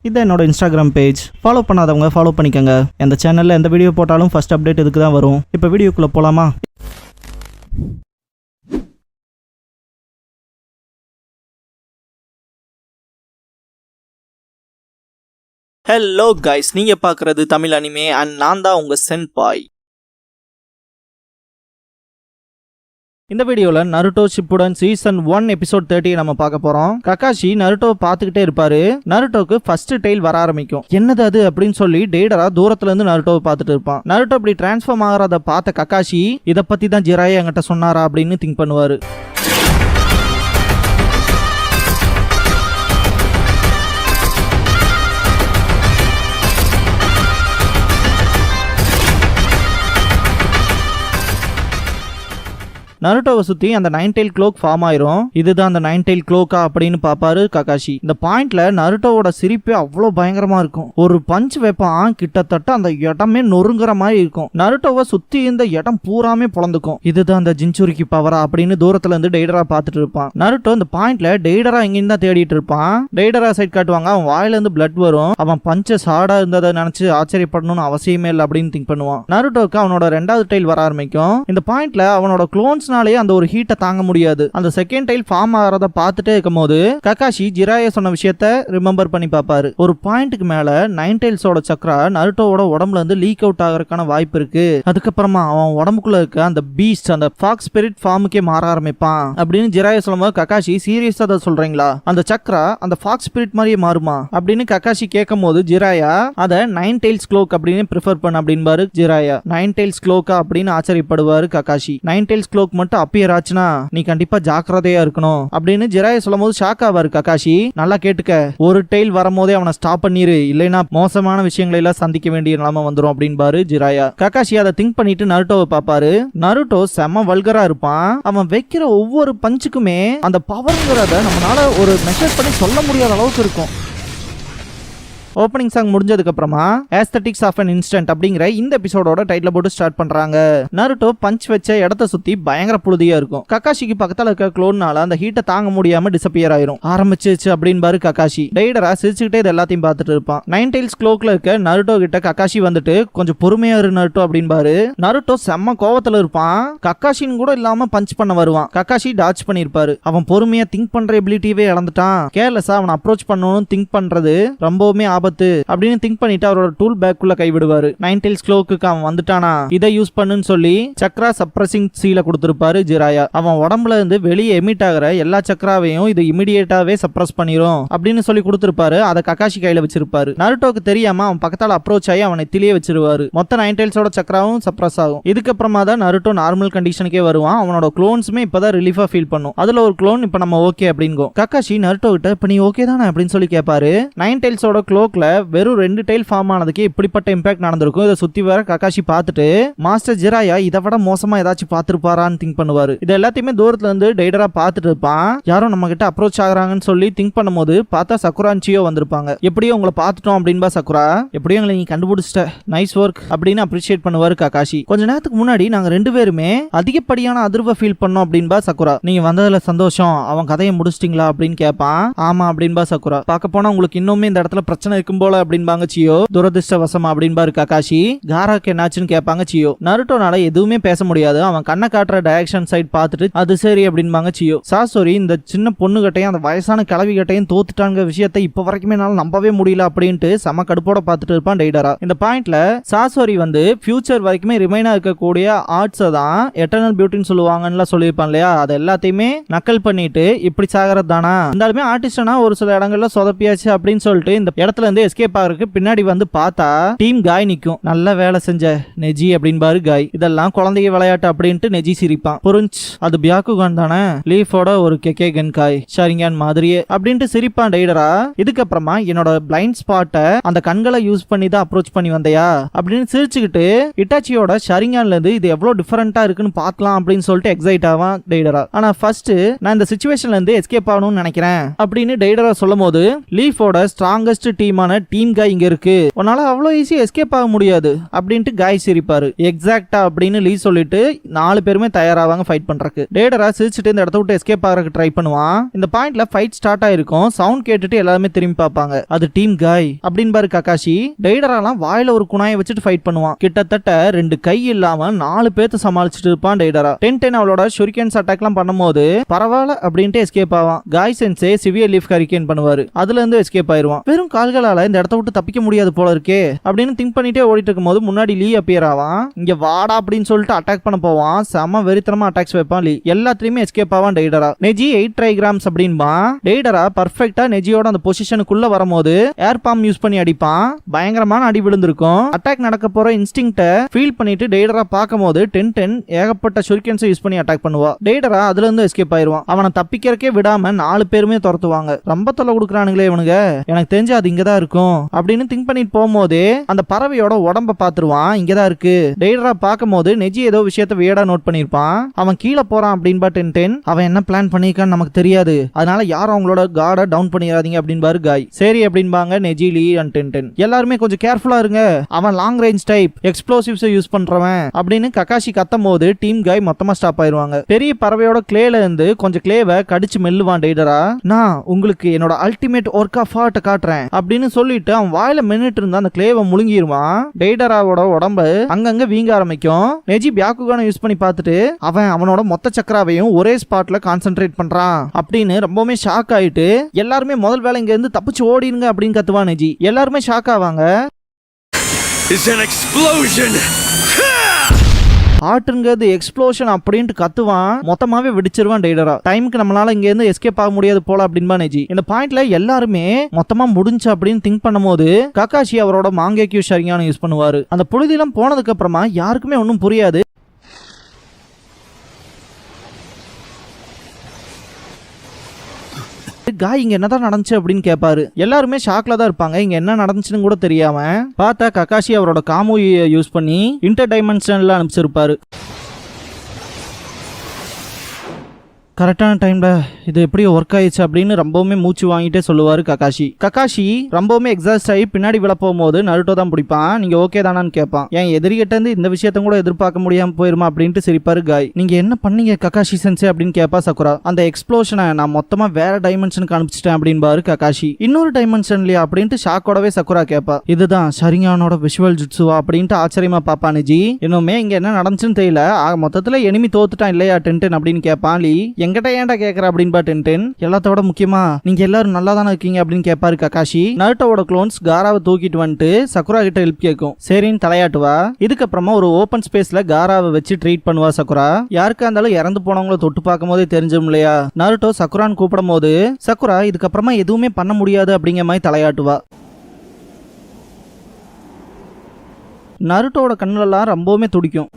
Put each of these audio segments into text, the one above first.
இதை என்னோட Instagram page. Follow பண்ணாதவங்க ஃபாலோ பண்ணிக்கோங்க. இந்த சேனலில் எந்த வீடியோ போட்டாலும் ஃபர்ஸ்ட் அப்டேட் இதுக்கு தான் வரும். இப்போ வீடியோக்குள்ளே போகலாமா? ஹலோ கைஸ், நீங்க பார்க்குறது தமிழ் அனிமே அண்ட் நான் தான் உங்க சென்பாய். இந்த வீடியோல நருட்டோ ஷிப்புடன் சீசன் 1 எபிசோட் 30 நம்ம பார்க்க போறோம். ககாஷி நருட்டோ பார்த்துக்கிட்டே இருப்பாரு. நருட்டோக்கு ஃபர்ஸ்ட் டெய்ல் வர ஆரம்பிக்கும். என்னது அது அப்படின்னு சொல்லி டெய்டரா தூரத்துல இருந்து நருட்டோவை பார்த்துட்டு இருப்பான். நருட்டோ இப்படி டிரான்ஸ்ஃபார்ம் ஆகிறத பார்த்த ககாஷி இதை பத்தி தான் ஜிராயா என்கிட்ட சொன்னாரா அப்படின்னு திங்க் பண்ணுவாரு. நருட்டோவை சுத்தி அந்த 9 டெயில் க்ளோக் ஃபார்ம் ஆயிரும். இதுதான் அந்த 9 டெயில் க்ளோக்கா அப்படின்னு பாப்பாரு ககாஷி. இந்த பாயிண்ட்ல நருட்டோவோட சிரிப்பே அவ்வளவு பயங்கரமா இருக்கும். ஒரு பஞ்ச் வைப்பான், கிட்டத்தட்ட அந்த இடமே நொறுங்குற மாதிரி இருக்கும். நருட்டோவை சுத்தி இந்த இடம் பூராமே பொழந்துக்கும். இதுதான் அந்த ஜின்சுரிக்கு பவரா அப்படின்னு தூரத்துல இருந்து டெய்டரா பார்த்துட்டு இருப்பான். நருட்டோ இந்த பாயிண்ட்ல டெய்டரா எங்கேயும் தான் தேடிட்டு இருப்பான். டெய்டரா சைட் காட்டுவாங்க. அவன் வாயில இருந்து பிளட் வரும். அவன் பஞ்ச சாடா இருந்ததை நினைச்சு ஆச்சரியப்படணும்னு அவசியமே இல்லை அப்படின்னு திங்க் பண்ணுவான். நருட்டோக்கு அவனோட 2வது டெயில் வர ஆரம்பிக்கும். இந்த பாயிண்ட்ல அவனோட க்ளோன்ஸ் அந்த ஒரு ஹீட்டை தாங்க முடியாது. அந்த செகண்ட் டைல் ஃபார்ம் ஆகிறத பார்த்துட்டே இருக்கும்போது ககாஷி ஜிராயா சொன்ன விஷயத்த ரிமெம்பர் பண்ணி பார்ப்பாரு. ஒரு பாயிண்ட்டுக்கு மேல 9 டைல்ஸோட சக்ரா நருட்டோவோட உடம்புல இருந்து லீக் அவுட் ஆகிறதுக்கான வாய்ப்பு இருக்கு. அதுக்கப்புறமா அவன் உடம்புக்குள்ள இருக்க அந்த பீஸ்ட், அந்த ஃபாக்ஸ் ஸ்பிரிட் ஃபார்முக்கே மாற ஆரம்பிப்பான் அப்படின்னு ஜிராயா சொல்லும்போது ககாஷி சீரியஸா அதை சொல்றீங்களா? அந்த சக்ரா அந்த ஃபாக்ஸ் ஸ்பிரிட் மாதிரியே மாறுமா அப்படின்னு ககாஷி கேட்கும் போது ஜிராயா அதை 9 டைல்ஸ் க்ளோக் அப்படின்னு ப்ரிஃபர் பண்ண அப்படின்பாரு ஜிராயா. 9 டைல்ஸ் க்ளோக்கா அப்படின்னு ஆச்சரியப்படுவாரு ககாஷி. 9 டைல்ஸ் க்ளோக் மட்டும் அப்பியர் ஆச்சுன்னா நீ கண்டிப்பா ஜாக்கிரதையா இருக்கணும் அப்படின்னு ஜிராயா சொல்லும் போது ஷாக் ஆவாரு ககாஷி. நல்லா கேட்டுக்க, ஒரு டெயில் வரும்போதே அவனை ஸ்டாப் பண்ணிரு, இல்லைன்னா மோசமான விஷயங்களை எல்லாம் சந்திக்க வேண்டிய நிலைமை வந்துடும் அப்படின்பாரு ஜிராயா. ககாஷி அதை திங்க் பண்ணிட்டு நருட்டோவை பாப்பாரு. நருட்டோ செம்ம வல்கரா இருப்பான். அவன் வைக்கிற ஒவ்வொரு பஞ்சுக்குமே அந்த பவர்ங்கிறத நம்மளால ஒரு மெஷர் பண்ணி சொல்ல முடியாத அளவுக்கு இருக்கும். ஓப்பனிங் சாங் முடிஞ்சதுக்கு அப்புறமா ஏஸ்தட்டிக்ஸ் ஆஃப் அன் இன்ஸ்டன்ட் அப்படிங்கிற இந்த எபிசோடோட டைட்டில் போட்டு ஸ்டார்ட் பண்றாங்க. நருட்டோ பஞ்ச் வச்ச இடத்த சுத்தி பயங்கர புழுதியா இருக்கும். ககாஷிக்கு பக்கத்துல இருக்க க்ளோன்னால அந்த ஹீட்டை தாங்க முடியாம டிசப்பியர் ஆயிரும். ஆரம்பிச்சிச்சு அப்படின்பாரு ககாஷி. டெய்டரா சிரிச்சுக்கிட்டே இது எல்லாத்தையும் பார்த்துட்டு இருப்பான். 9 டைல்ஸ் க்ளோக்ல இருக்க நருட்டோ கிட்ட ககாஷி வந்துட்டு கொஞ்சம் பொறுமையா இரு நருட்டோ அப்படின்பாரு. நருட்டோ செம்ம கோவத்துல இருப்பான். ககாஷின்னு கூட இல்லாம பஞ்ச் பண்ண வருவான். ககாஷி டாச் பண்ணிருப்பாரு. அவன் பொறுமையா திங்க் பண்ற எபிலிட்டியவே இழந்துட்டான். கேர்லெஸ்ஸா அவன் அப்ரோச் பண்ணணும்னு திங்க் பண்றது ரொம்பவுமே ஆபத்து அப்படின்னு திங்க் பண்ணிட்டு அவரோட டூல் பேக்குள்ள கை விடுவாரு. 9 டைல்ஸ் க்ளோக்கு அவன் வந்துட்டானா இதை யூஸ் பண்ணுன்னு சொல்லி சக்ரா சப்ரசிங் சீல கொடுத்திருப்பாரு ஜிராயா. அவன் உடம்புல இருந்து வெளியே எமிட் ஆகிற எல்லா சக்ராவையும் இது இமிடியேட்டாவே சப்ரஸ் பண்ணிரும் அப்படின்னு சொல்லி கொடுத்திருப்பாரு. அதை ககாஷி கையில வச்சிருப்பாரு. நருட்டோக்கு தெரியாம அவன் பக்கத்தால அப்ரோச் ஆகி அவனை திளியே வச்சிருவாரு. மொத்த 9 டைல்ஸோட சக்ராவும் சப்ரஸ் ஆகும். இதுக்கப்புறமா தான் நருட்டோ நார்மல் கண்டிஷனுக்கே வருவான். அவனோட க்ளோன்ஸுமே இப்பதான் ரிலீஃபா ஃபீல் பண்ணும். அதுல ஒரு க்ளோன் இப்ப நம்ம ஓகே அப்படிங்கோ. ககாஷி நருட்டோ கிட்ட இப்ப நீ ஓகே தானே அப்படின்னு சொல்லி கேட்பாரு. 9 டைல்ஸோட க்ளோக்ல வெறும் 2 டைல் ஃபார்ம் ஆனதுக்கு இப்படிப்பட்ட இம்பாக்ட் நடந்திருக்கும். இதை சுத்தி வர ககாஷி பார்த்துட்டு மாஸ்டர் ஜிராயா இதை விட மோசமா ஏதாச்சும் பார்த்திருப்பாரான்னு திங்க் பண்ணுவாரு. இது எல்லாத்தையுமே தூரத்துல இருந்து டெய்டரா பார்த்துட்டு இருப்பான். யாரும் நம்ம கிட்ட அப்ரோச் ஆகுறாங்கன்னு சொல்லி திங்க் பண்ணும்போது பார்த்தா சக்குரான்ச்சியோ வந்திருப்பாங்க. எப்படியோ உங்களை பார்த்துட்டோம் அப்படின்பா சக்குரா. எப்படியும் எங்களை நீ கண்டுபிடிச்சிட்ட, நைஸ் ஒர்க் அப்படின்னு அப்ரிஷியேட் பண்ணுவாரு ககாஷி. கொஞ்ச நேரத்துக்கு முன்னாடி நாங்க 2 பேருமே அதிகப்படியான அதிர்வை ஃபீல் பண்ணோம் அப்படின்பா சக்குரா. நீங்க வந்ததுல சந்தோஷம், அவன் கதையை முடிச்சிட்டீங்களா அப்படின்னு கேட்பான். ஆமா அப்படின்பா சக்குரா. பார்க்க போனா உங்களுக்கு இன்னுமே இந்த இடத்துல பிரச்சனை இருக்கும் போல அப்படின்பாங்க சியோ. துரதிருஷ்டவசமா அப்படின்பாரு ககாஷி. காராக்கு என்னாச்சுன்னு கேட்பாங்க சியோ. நருட்டோனால எதுவுமே பேச முடியாது. அவன் கண்ணை காட்டுற டைரக்ஷன் சைட் பார்த்துட்டு அது சரி அப்படின்பாங்க சியோ. சாசோரி இந்த சின்ன பொண்ணு கிட்டையும் அந்த வயசான கிழவி கிட்டையும் தோத்துட்டாங்க விஷயத்தை இப்ப வரைக்குமே என்னால நம்பவே முடியல அப்படின்ட்டு செம கடுப்போட பார்த்துட்டு இருப்பான் டெய்டரா. இந்த பாயிண்ட்ல சாசோரி வந்து ஃபியூச்சர் வரைக்குமே ரிமைனா இருக்கக்கூடிய ஆர்ட்ஸ் தான் எட்டர்னல் பியூட்டின்னு சொல்லுவாங்கன்னு சொல்லியிருப்பான் இல்லையா. அது எல்லாத்தையுமே நக்கல் பண்ணிட்டு இப்படி சாகிறது தானா இருந்தாலுமே ஆர்டிஸ்டனா ஒரு சில இடங்கள்ல சொதப்பியாச்சு அப்படின்னு சொல்லிட்டு இந்த இடத்துல இருந்து எஸ்கேப் ஆகிறதுக்கு பின்னாடி வந்து பார்த்தா டீம் காய் நிக்கும். நல்ல வேலை செஞ்ச நெஜி அப்படின்பாரு காய். இதெல்லாம் குழந்தைய விளையாட்டு அப்படின்ட்டு நெஜி சிரிப்பான். புரிஞ்சு அது பியாக்குகான் தானே, லீஃபோட ஒரு கெக்கே கென்காய் ஷரிங்கான் மாதிரியே அப்படின்ட்டு சிரிப்பான் டெய்டரா. இதுக்கப்புறமா என்னோட பிளைண்ட் ஸ்பாட்டை அந்த கண்களை யூஸ் பண்ணி தான் அப்ரோச் பண்ணி வந்தையா அப்படின்னு சிரிச்சுக்கிட்டு இட்டாச்சியோட ஷரிங்கான்ல இருந்து இது எவ்வளவு டிஃபரெண்டா இருக்குன்னு பார்க்கலாம் அப்படின்னு சொல்லிட்டு எக்ஸைட் ஆவான் டெய்டரா. ஆனா ஃபர்ஸ்ட் நான் இந்த சிச்சுவேஷன்ல இருந்து எஸ்கேப் ஆகணும்னு நினைக்கிறேன் அப்படின்னு டெய்டரா சொல்லும் போது லீஃபோட ஸ்ட்ராங்கஸ்ட் டீம் டீமான டீம் காய் இங்க இருக்கு, உன்னால அவ்வளவு ஈஸியா எஸ்கேப் ஆக முடியாது அப்படின்ட்டு காய் சிரிப்பாரு. எக்ஸாக்டா அப்படின்னு லீ சொல்லிட்டு 4 பேருமே தயாராவாங்க ஃபைட் பண்றதுக்கு. டேடரா சிரிச்சுட்டு இந்த இடத்த விட்டு எஸ்கேப் ஆகிறதுக்கு ட்ரை பண்ணுவான். இந்த பாயிண்ட்ல ஃபைட் ஸ்டார்ட் ஆயிருக்கும். சவுண்ட் கேட்டுட்டு எல்லாருமே திரும்பி பார்ப்பாங்க. அது டீம் காய் அப்படின்னு பாரு ககாஷி. டேடராலாம் வாயில ஒரு குணாயை வச்சுட்டு ஃபைட் பண்ணுவான். கிட்டத்தட்ட 2 கை இல்லாம 4 பேர்த்த சமாளிச்சுட்டு இருப்பான் டேடரா. 10 அவளோட ஷுரிகன்ஸ் அட்டாக்லாம் பண்ணும்போது பரவாயில்ல அப்படின்ட்டு எஸ்கேப் ஆவான். காய் சென்சே சிவியர் லீஃப் ஹரிகேன் பண்ணுவாரு. அதுல இருந்து எஸ்கேப் ஆயிருவான். வெறும் கால்களால இந்த இடத்த விட்டு தப்பிக்க முடியாது போல இருக்கே அப்படின்னு திங்க் பண்ணிட்டே ஓடிட்டு இருக்கும்போது முன்னாடி லீ அப்பியர் ஆவான். இங்க வாடா அப்படின்னு சொல்லிட்டு அட்டாக் பண்ண போவான். செம வெறித்தனமா அட்டாக்ஸ் வைப்பான் லீ. எல்லாத்துலயுமே எஸ்கேப் ஆவான் டேடரா. நெஜி 8 ட்ரைகிராம்ஸ் அப்படின்பா. டேடரா பர்ஃபெக்ட்டா நெஜியோட அந்த பொசிஷனுக்குள்ள வரும்போது ஏர் பாம் யூஸ் பண்ணி அடிப்பான். பயங்கரமான அடி விழுந்திருக்கும். அட்டாக் நடக்க போற இன்ஸ்டிங்க்ட ஃபீல் பண்ணிட்டு டேடரா பார்க்கும்போது 10 ஏகப்பட்ட ஷுரிகன்ஸ் யூஸ் பண்ணி அட்டாக் பண்ணுவா. டேடரா அதுல இருந்து எஸ்கேப் ஆயிருவான். அவனை தப்பிக்கிறக்கே விடாம 4 பேருமே துரத்துவாங்க. ரொம்ப தொல்லை கொடுக்குறானுங்களே இவனுங்க, எனக்கு தெரிஞ்சு அது இங்கதான் இருக்கும் அப்படின்னு திங்க் பண்ணிட்டு போகும்போதே அந்த பறவையோட உடம்ப பாத்துருவான். இங்கதான் இருக்கு. டேடரா பார்க்கும்போது நெஜி ஏதோ விஷயத்த வியடா நோட் பண்ணிருப்பான். அவன் கீழே போறான் அப்படின்பா 10 அவன் என்ன பிளான் பண்ணிருக்கான்னு நமக்கு தெரியாது, அதனால யாரும் அவங்களோட கார்டை டவுன் பண்ணிடாதீங்க அப்படின்பாரு காய். சரி அப்படின்பாங்க நெஜி, லீ அண்ட் 10. எல்லாருமே கொஞ்சம் கேர்ஃபுல்லா இருங்க, அவன் long range type explosives use பண்றவன் அப்படின்னு ககாஷி கத்தும் போது டீம் காய் மொத்தமா ஸ்டாப் ஆயிருவாங்க. பெரிய பறவையோட கிளேல இருந்து கொஞ்சம் கிளேவை கடிச்சு மெல்லுவான் டேடரா. நான் உங்களுக்கு என்னோட அல்டிமேட் ஒர்க் ஆஃப் ஆர்ட் காட்டுறேன் அப்படின்னு சொல்லிட்டு அவன் வாயில மென்னுட்டு இருந்த அந்த கிளேவை முழுங்கிடுவான். டேடராவோட உடம்பு அங்கங்க வீங்க ஆரம்பிக்கும். நெஜி பியாக்குகான யூஸ் பண்ணி பார்த்துட்டு அவனோட மொத்த சக்கராவையும் ஒரே ஸ்பாட்ல கான்சென்ட்ரேட் பண்றான் அப்படின்னு ரொம்பவுமே ஷாக் ஆயிட்டு எல்லாருமே முதல் வேலை இங்க இருந்து தப்பிச்சு ஓடிடுங்க அப்படின்னு கத்துவான் நெஜி. எல்லாருமே ஷாக் ஆவாங்க. ஆட்டுங்கிறது எக்ஸ்ப்ளோஷன் அப்படின்ட்டு கத்துவான். மொத்தமாவே வெடிச்சிருவான் டேடரா. டைமுக்கு நம்மளால இங்க இருந்து எஸ்கேப் ஆக முடியாது போல அப்படின்பா நெஜி. இந்த பாயிண்ட்ல எல்லாருமே மொத்தமா முடிஞ்சு அப்படின்னு திங்க் பண்ணும்போது ககாஷி அவரோட மாங்கேக்யூ ஷரிங்கான யூஸ் பண்ணுவாரு. அந்த புழுதிலாம் போனதுக்கு அப்புறமா யாருக்குமே ஒன்றும் புரியாது. காய் இங்க என்னதான் நடந்துச்சு அப்படின்னு கேட்பாரு. எல்லாருமே ஷாக்ல தான் இருப்பாங்க. இங்க என்ன நடந்துச்சுன்னு கூட தெரியாம பார்த்தா ககாஷி அவரோட காமு யூஸ் பண்ணி இன்டர் டைமென்ஷன்ல அனுப்பிச்சிருப்பாரு. கரெக்டான டைம்ல இது எப்படி ஒர்க் ஆயிடுச்சு அப்படின்னு ரொம்பவுமே மூச்சு வாங்கிட்டே சொல்லுவாரு ககாஷி ரொம்பவுமே எக்ஸாஸ்ட் ஆகி பின்னாடி விழ போகும்போது நருட்டோ தான் பிடிப்பான். நீங்க ஓகே தானான்னு கேட்பான். என் எதிரிகிட்ட இருந்து இந்த விஷயத்த கூட எதிர்பார்க்க முடியாம போயிருமா அப்படின்ட்டு சிரிப்பாரு காய். நீங்க என்ன பண்ணீங்க ககாஷி சென்சே அப்படின்னு கேட்பா சக்குரா. அந்த எக்ஸ்ப்ளோஷனை நான் மொத்தமா வேற டைமென்ஷனுக்கு அனுப்பிச்சிட்டேன் அப்படின்பாரு ககாஷி. இன்னொரு டைமென்ஷன்லயா அப்படின்ட்டு ஷாக்கோடவே சக்குரா கேட்பா. இதுதான் ஷரிங்கானோட விஷுவல் ஜுட்சுவா அப்படின்ட்டு ஆச்சரியமா பாப்பா நிஜி. இன்னுமே இங்க என்ன நடந்துச்சுன்னு தெரியல, மொத்தத்துல எனிமி தோத்துட்டான் இல்லையா 10 அப்படின்னு கேட்பான் லீ. எங்கிட்ட ஏன்டா கேக்குற அப்படின்பா 10. எல்லாத்தோட முக்கியமா நீங்க எல்லாரும் நல்லா தானே இருக்கீங்க அப்படின்னு கேட்பாரு ககாஷி. நருட்டோவோட க்ளோன்ஸ் காராவை தூக்கிட்டு வந்துட்டு சக்குரா கிட்ட ஹெல்ப் கேட்கும். சரின்னு தலையாட்டுவா. இதுக்கப்புறமா ஒரு ஓபன் ஸ்பேஸ்ல காராவை வச்சு ட்ரீட் பண்ணுவா சக்குரா. யாருக்கா இருந்தாலும் இறந்து போனவங்கள தொட்டு பார்க்கும் போதே தெரிஞ்சும் இல்லையா. நருட்டோ சக்குரான்னு கூப்பிடும் போது சக்குரா இதுக்கப்புறமா எதுவுமே பண்ண முடியாது அப்படிங்கிற மாதிரி தலையாட்டுவா. நருட்டோட கண்ணுலாம் ரொம்பவுமே துடிக்கும்.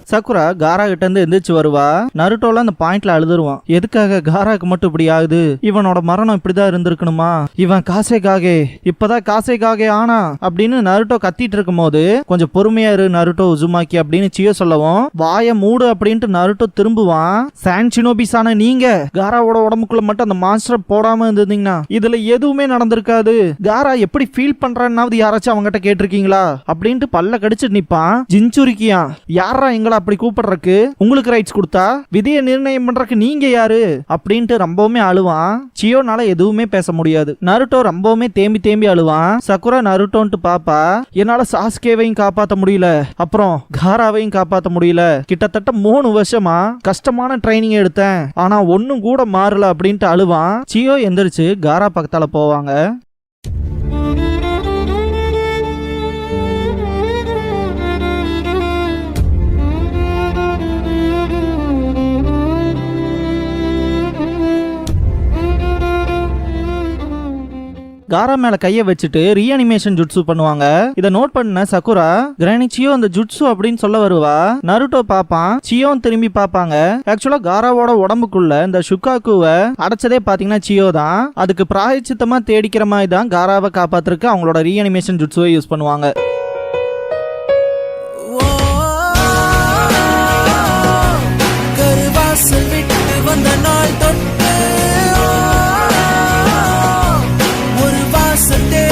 சக்குரா காரா கிட்ட இருந்து எந்திரிச்சு வருவா. நருட்டோல அந்த பாயிண்ட்ல அழுதுருவான். எதுக்காக காராக்கு மட்டும் இப்படி ஆகுது, இவனோட மரணம் இப்படிதான் இருந்திருக்கணுமா, இவன் காசேகாகே இப்பதான் காசேகாகே ஆனா அப்படின்னு நருட்டோ கத்திட்டு இருக்கும் போது கொஞ்சம் பொறுமையா இரு நருட்டோ உசுமாக்கி அப்படின்னு சியோ சொல்லவும் வாய மூடு அப்படின்ட்டு நருட்டோ திரும்புவான். சான் ஷினோபிசான நீங்க காராவோட உடம்புக்குள்ள மட்டும் அந்த மாஸ்டர் போடாம இருந்தீங்கன்னா இதுல எதுவுமே நடந்திருக்காது. காரா எப்படி ஃபீல் பண்றான்னாவது யாராச்சும் அவங்ககிட்ட கேட்டிருக்கீங்களா அப்படின்ட்டு பல்ல கடிச்சிட்டு நிப்பான். ஜின்சுரிக்கியா யாரா எங்களை அப்படி கூப்பிடுறக்கு உங்களுக்கு ரைட்ஸ் கொடுத்தா விதியை நிர்ணயம் பண்றதுக்கு நீங்க யாரு அப்படின்ட்டு ரொம்பவுமே அழுவான். சியோனால எதுவுமே பேச முடியாது. நருட்டோ ரொம்பவுமே தேம்பி அழுவான். சக்குரா நருட்டோன்ட்டு பாப்பா. என்னால சாஸ்கேவையும் காப்பாற்ற முடியல, அப்புறம் காராவையும் காப்பாற்ற முடியல. கிட்டத்தட்ட 3 வருஷமா கஷ்டமான ட்ரைனிங் எடுத்தேன், ஆனா ஒன்னும் கூட மாறல அப்படின்ட்டு அழுவான். சியோ எந்திரிச்சு காரா பக்கத்தால போவாங்க. காரா மேல கைய வச்சுட்டு ரீஅனிமேஷன் ஜுட்சு பண்ணுவாங்க. இத நோட் பண்ண சக்குரா கிரானி சியோ அந்த ஜுட்சு அப்படின்னு சொல்ல வருவா. நருட்டோ பாப்பான். சியோ திரும்பி பாப்பாங்க. ஆக்சுவலா காராவோட உடம்புக்குள்ள இந்த ஷுகாக்குவை அடைச்சதே பாத்தீங்கன்னா சியோ தான். அதுக்கு பிராயச்சித்தமா தேடிக்கிற மாதிரி தான் காராவை காப்பாத்துறதுக்கு அவங்களோட ரீஅனிமேஷன் ஜுட்சுவை யூஸ் பண்ணுவாங்க. வந்த நாள் தொட்டு ஒரு வாசத்தே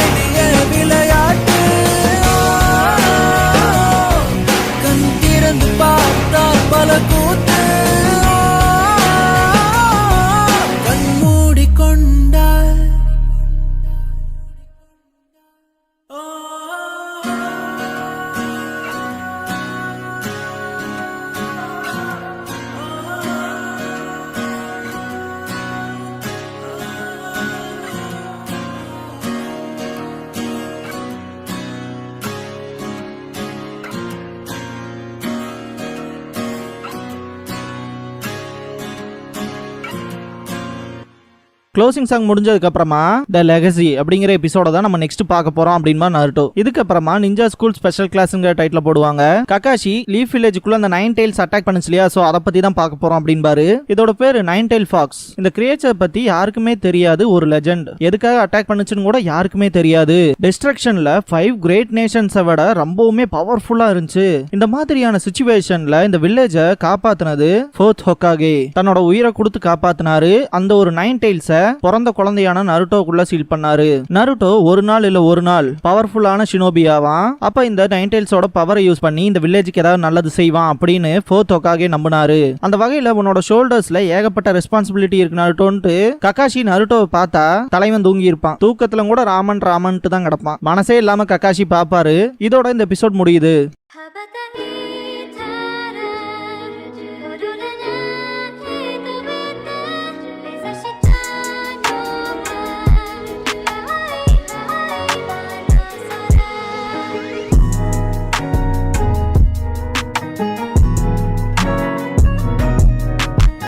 க்ளோசிங் சாங் முடிஞ்சதுக்கு அப்புறமா த லெகசி அப்படிங்கிற எபிசோட தான் நம்ம நெக்ஸ்ட் பார்க்க போறோம் அப்படின்பா நருட்டோ. இதுக்கப்புறமா நிஞ்சா ஸ்கூல் ஸ்பெஷல் கிளாஸ்ங்கிற டைட்டில் போடுவாங்க. ககாஷி லீஃப் வில்லேஜுக்குள்ள அந்த 9 tails அட்டாக் பண்ணுச்சு இல்லையா, சோ அதை பத்தி தான் பார்க்க போறோம் அப்படின்பாரு. இதோட பேரு 9 tail fox. இந்த கிரியேச்சர் பத்தி யாருக்குமே தெரியாது, ஒரு லெஜெண்ட். எதுக்காக அட்டாக் பண்ணுச்சுன்னு கூட யாருக்குமே தெரியாது. டிஸ்ட்ரக்ஷன்ல 5 கிரேட் நேஷன்ஸை விட ரொம்பவுமே பவர்ஃபுல்லா இருந்துச்சு. இந்த மாதிரியான சிச்சுவேஷன்ல இந்த வில்லேஜ காப்பாத்தினது ஃபோர்த் ஹோகாகே தன்னோட உயிரை கொடுத்து காப்பாத்தினாரு. அந்த ஒரு 9 tails-அ பிறந்த குழந்தையான நருட்டோக்குள்ள சீல் பண்ணாரு. நருட்டோ ஒரு நாள் இல்ல ஒரு நாள் பவர்ஃபுல்லான ஷினோபியாவான். அப்ப இந்த 9 tails-ஓட பவரை யூஸ் பண்ணி இந்த வில்லேஜுக்கு ஏதாவது நல்லது செய்வான் அப்படின்னு ஃபோர்த் ஹோகாகே நம்பினாரு. அந்த வகையில உன்னோட ஷோல்டர்ஸ்ல ஏகப்பட்ட ரெஸ்பான்சிபிலிட்டி இருக்கு நருட்டோன்ட்டு ககாஷி நருட்டோவை பார்த்தா தலைவன் தூங்கி இருப்பான். தூக்கத்துல கூட ராமன்ட்டு தான் கிடப்பான். மனசே இல்லாம ககாஷி பாப்பாரு. இதோட இந்த எபிசோட் முடியுது.